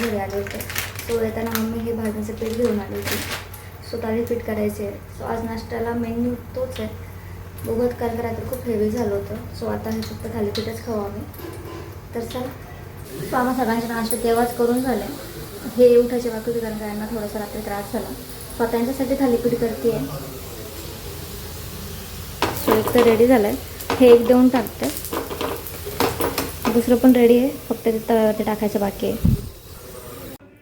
घरी आले होते. सो येताना मम्मी हे भाजण्याचं पीठ घेऊन आले होते. सो थालीपीठ करायचे. सो आज नाश्त्याला मेन्यू तोच आहे. बघत कारण रात्री खूप हेवी झालं होतं. सो आता हे फक्त थालीपीठच खाऊ आम्ही. तर चला. सो आम्हा सगळ्यांचे नाश्ते तेव्हाच करून झाले. हे उठायचे बाकी होते कारण यांना थोडासा रात्री त्रास झाला. सो आता यांच्यासाठी थालीपीठ करते आहे. सो एक तर रेडी झालं आहे. हे एक देऊन टाकते. दुसरं पण रेडी आहे, फक्त ते टाकायचं बाकी आहे.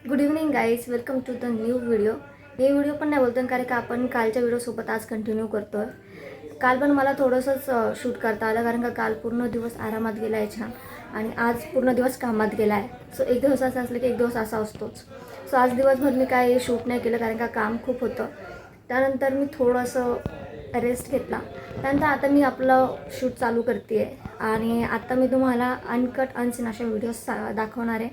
Good evening guys, welcome to the new video. हे व्हिडिओ पण नाही बोलतो कारण का आपण कालच्या व्हिडिओसोबत आज कंटिन्यू करतो आहे. काल पण मला थोडंसंच शूट करता आलं कारण का काल पूर्ण दिवस आरामात गेला आहे छान, आणि आज पूर्ण दिवस कामात गेला आहे. सो एक दिवस असा असलं की एक दिवस असा असतोच. सो आज दिवसभर मी काय शूट नाही केलं कारण का काम खूप होतं. त्यानंतर मी थोडंसं रेस्ट घेतला. त्यानंतर आता मी आपलं शूट चालू करते आहे. आणि आता मी तुम्हाला अनकट अनसीन अशा व्हिडिओज दाखवणार आहे.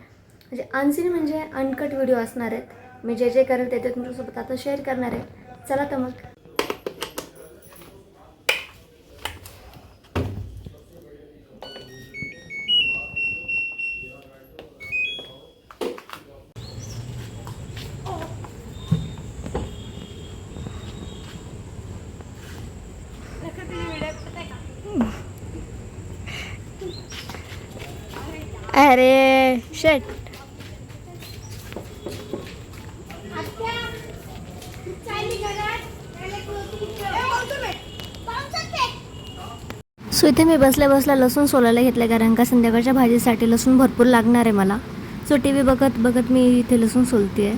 म्हणजे अनसीन म्हणजे अनकट व्हिडिओ असणार आहेत. मी जे जे करेल ते तुमच्यासोबत आता शेअर करणार आहे. चला तर मग. अरे शेट. सो इथे मी बसल्या बसल्या लसूण सोलायला घेतलं कारण का संध्याकाळच्या भाजीसाठी लसूण भरपूर लागणार आहे मला. सो टी व्ही बघत बघत मी इथे लसूण सोलते आहे.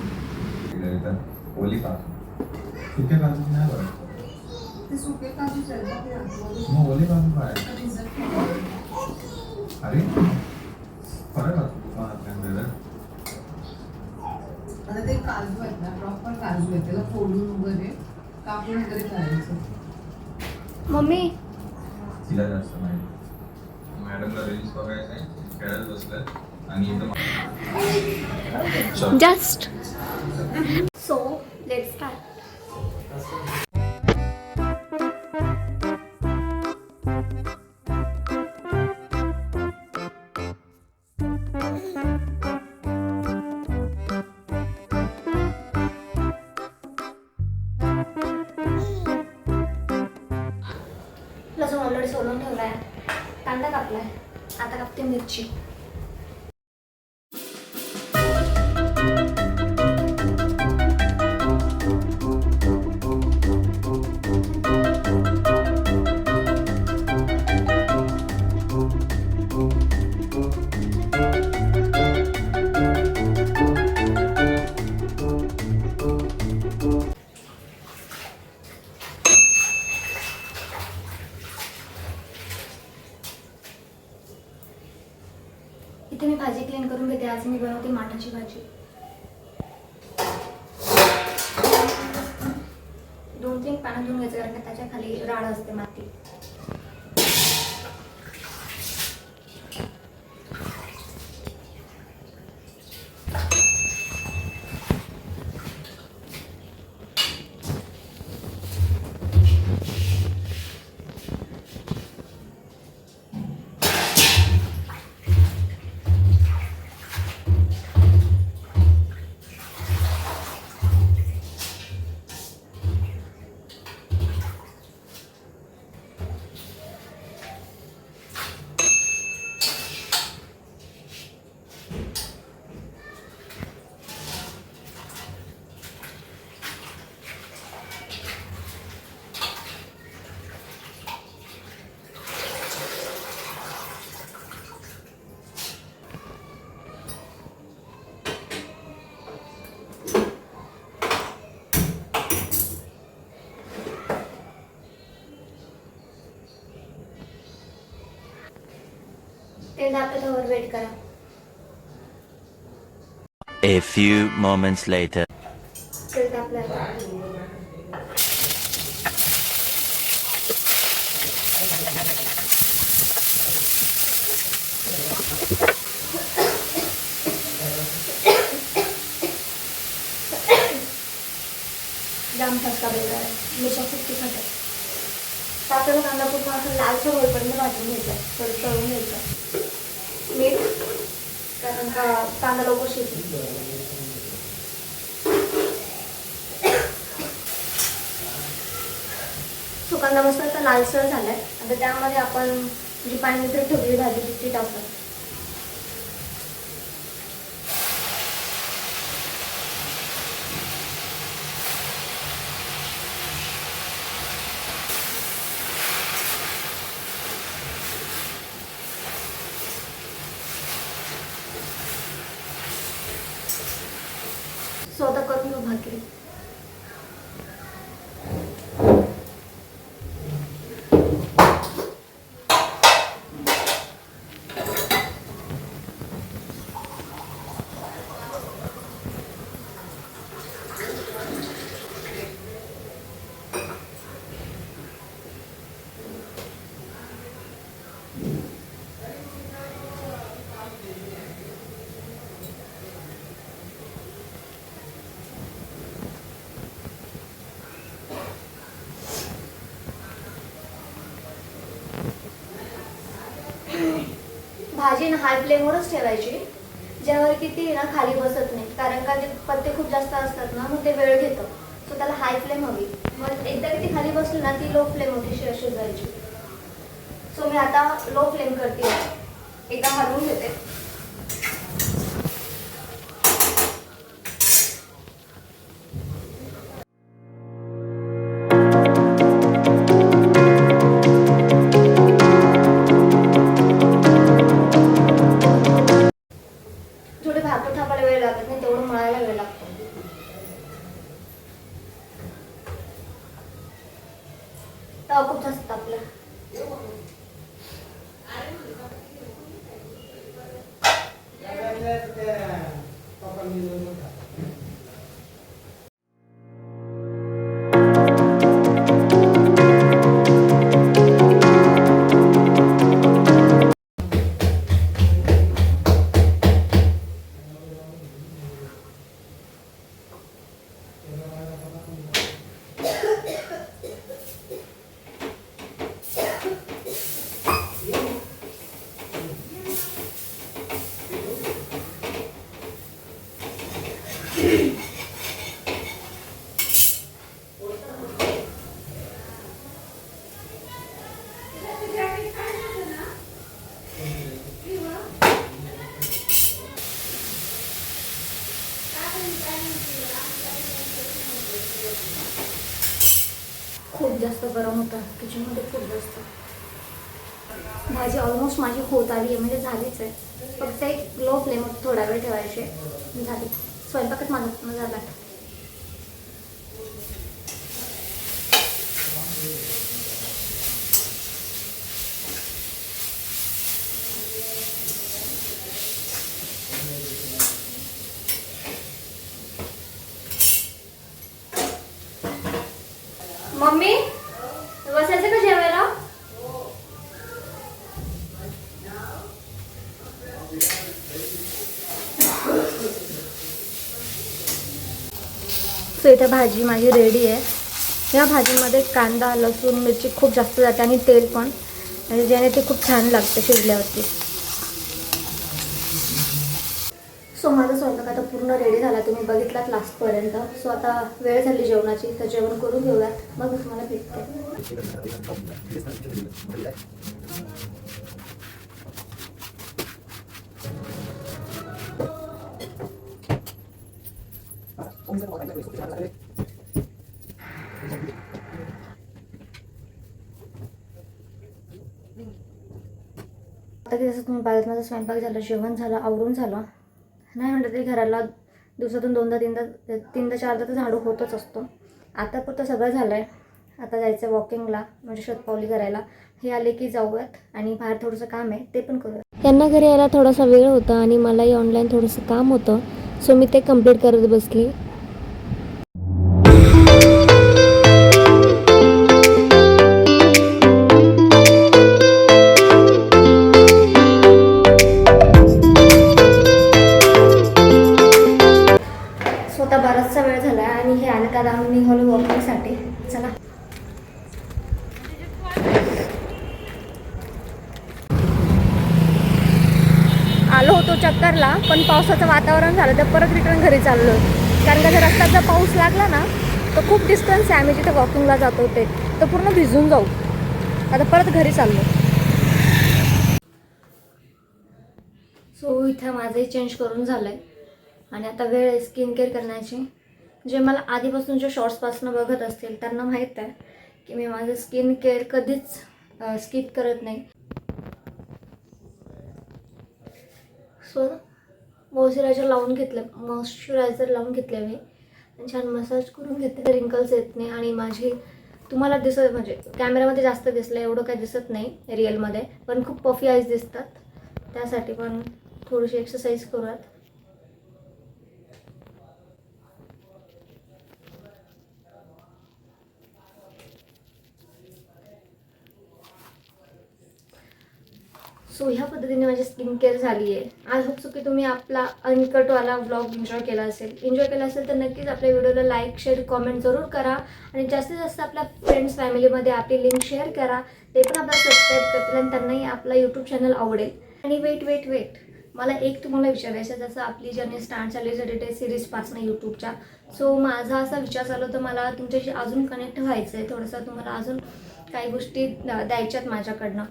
आता ते काजू आहेत ना, प्रॉपर काजू आहेत, त्याला फोडून वगैरे कापून वगैरे करायचं. मम्मी तिला जास्त माहिती. मॅडमला रील्स बघायचं आहे, खेळत बसलं आणि एकदम जस्ट. So let's start. लसूण ऑलरेडी सोलून ठेवला आहे. कांदा कापला आहे. आता कापते मिरची. इथे मी भाजी क्लीन करून घेते. आज मी बनवते माठाची भाजी. 2-3 पानं धुवून घ्यायचं कारण त्याच्या खाली राळ असते, माती. तेल तापल्यावर वेट करा. A few moments later. तेल तापल्यावर जाम फसका बेला आहे. मिरच्या खूप तिखट आहे. तापलेला कांदा पूर्ण असं लालसर होईपर्यंत भाजून घ्यायचा. थोडं तळून घ्यायचं. मीठ कारण का कांदा लवकर शिजतो. सो कांदा मस्त असा लालसर झालाय. आता त्यामध्ये आपण जी पाणी ठेवलेली भाजी ती टाकतो. स्वतः करून घेऊ भाकरी. भाजी ना हाय फ्लेमवरच ठेवायची, ज्यावर की ती ना खाली बसत नाही. कारण का ते पत्ते खूप जास्त असतात ना, मग ते वेळ घेतं. सो त्याला हाय फ्लेम हवी. मग एकदा की ती खाली बसली ना, ती लो फ्लेम होती शिजायची. सो मी आता लो फ्लेम करते. एकदा हलवून घेते. थोडे भाकर थापायला वेळ लागत नाही, तेवढं मळायला वेळ लागतो. तवा खूप जास्त तापला. खूप जास्त गरम होतं किचनमध्ये, खूप जास्त. भाजी ऑलमोस्ट माझी होत आली आहे, म्हणजे झालीच आहे. फक्त एक लो फ्लेमवर थोडा वेळ ठेवायचे, झाली. स्वयंपाकच माझा झाला. मम्मी बसायचं का जेवायला? सो इथे भाजी माझी रेडी आहे. या भाजीमध्ये कांदा, लसूण, मिरची खूप जास्त जाते आणि तेल पण, आणि ज्याने ते खूप छान लागते शिजल्यावरती. सो माझा स्वयंपाक आता पूर्ण रेडी झाला, तुम्ही बघितलात लास्टपर्यंत. सो आता वेळ झाली जेवणाची, तर जेवण करून घेऊयात, मग तुम्हाला भेटते. आता की जसं तुम्ही पाहिलं, माझा स्वयंपाक झाला, जेवण झालं, आवरून झालं. नाही म्हटलं तरी घराला दिवसातून तीनदा चारदा तर झाडू होतच असतो. आता पुरतं सगळं झालं आहे. आता जायचं वॉकिंगला, म्हणजे शतपावली करायला. हे आले की जाऊयात, आणि बाहेर थोडंसं काम आहे ते पण करूयात. त्यांना घरी यायला थोडासा वेळ होता, आणि मलाही ऑनलाईन थोडंसं काम होतं. सो मी ते कंप्लीट करत बसली. स्वतः बराचसा वेळ झाला, आणि हे आलं का आम्ही निघालो वॉकिंगसाठी. चला. आलो होतो होतो चक्करला, पण पावसाचं वातावरण झालं तर परत रिटर्न घरी चाललो. कारण का जर रस्त्यात जर पाऊस लागला ना तर खूप डिस्टन्स आहे, आम्ही जिथे वॉकिंगला जातो ते तर पूर्ण भिजून जाऊ. आता परत घरी चाललो. सो इथे माझंही चेंज करून झालं आहे आणि आता वेळ आहे स्किन केअर करण्याची. जे मला आधीपासूनच्या शॉर्ट्सपासून बघत असतील त्यांना माहीत आहे की मी माझं स्किन केअर कधीच स्किप करत नाही. सो मॉइश्चरायझर लावून लावून घेतले मी आणि छान मसाज करून घेतले. रिंकल्स येत नाही आणि माझी तुम्हाला दिसत म्हणजे कॅमेऱ्यामध्ये जास्त दिसलं एवढं काही दिसत नाही रिअलमध्ये, पण खूप पफी आईज दिसतात. त्यासाठी पण थोडीशी एक्सरसाइज करूयात. सो ह्या पद्धतीने माझी स्किन केअर झाली आहे. आय होप सो की तुम्ही आपला अनकटवाला ब्लॉग एन्जॉय केला असेल तर नक्कीच आपल्या व्हिडिओला लाईक शेअर कॉमेंट जरूर करा आणि जास्तीत जास्त आपल्या फ्रेंड्स फॅमिलीमध्ये आपली लिंक शेअर करा. ते पण आपल्याला सबस्क्राईब करतील आणि त्यांनाही आपला यूट्यूब चॅनल आवडेल. आणि वेट मला एक तुम्हाला विचारायचं, जसं आपली जर्नी स्टार्ट झाली ZTS सिरीजपासून यूट्यूबच्या. सो माझा असा विचार चालू होता मला तुमच्याशी अजून कनेक्ट व्हायचं आहे, थोडंसं तुम्हाला अजून काही गोष्टी द्यायच्यात माझ्याकडनं.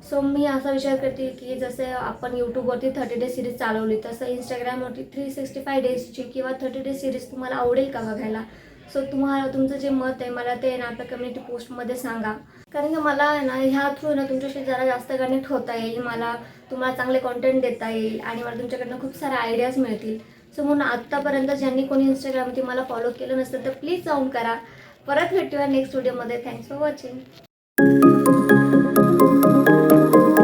सो मी असा विचार करते की जसे आपण यूट्यूबवरती 30 डेज सिरीज चालवली तसं इंस्टाग्रामवरती 365 डेजची किंवा 30 डेज सिरीज तुम्हाला आवडेल का बघायला. सो तुमचं जे मत आहे मला ते ना आपल्या कम्युनिटी पोस्टमध्ये सांगा. कारण की मला ना ह्या थ्रू ना तुमच्याशी जरा जास्त कनेक्ट होता येईल, मला तुम्हाला चांगले कॉन्टेंट देता येईल आणि मला तुमच्याकडनं खूप साऱ्या आयडियाज मिळतील. सो म्हणून आत्तापर्यंत ज्यांनी कोणी इंस्टाग्रामवरती मला फॉलो केलं नसेल तर प्लीज जाऊन करा. परत भेटूया नेक्स्ट व्हिडिओमध्ये. Thanks for watching.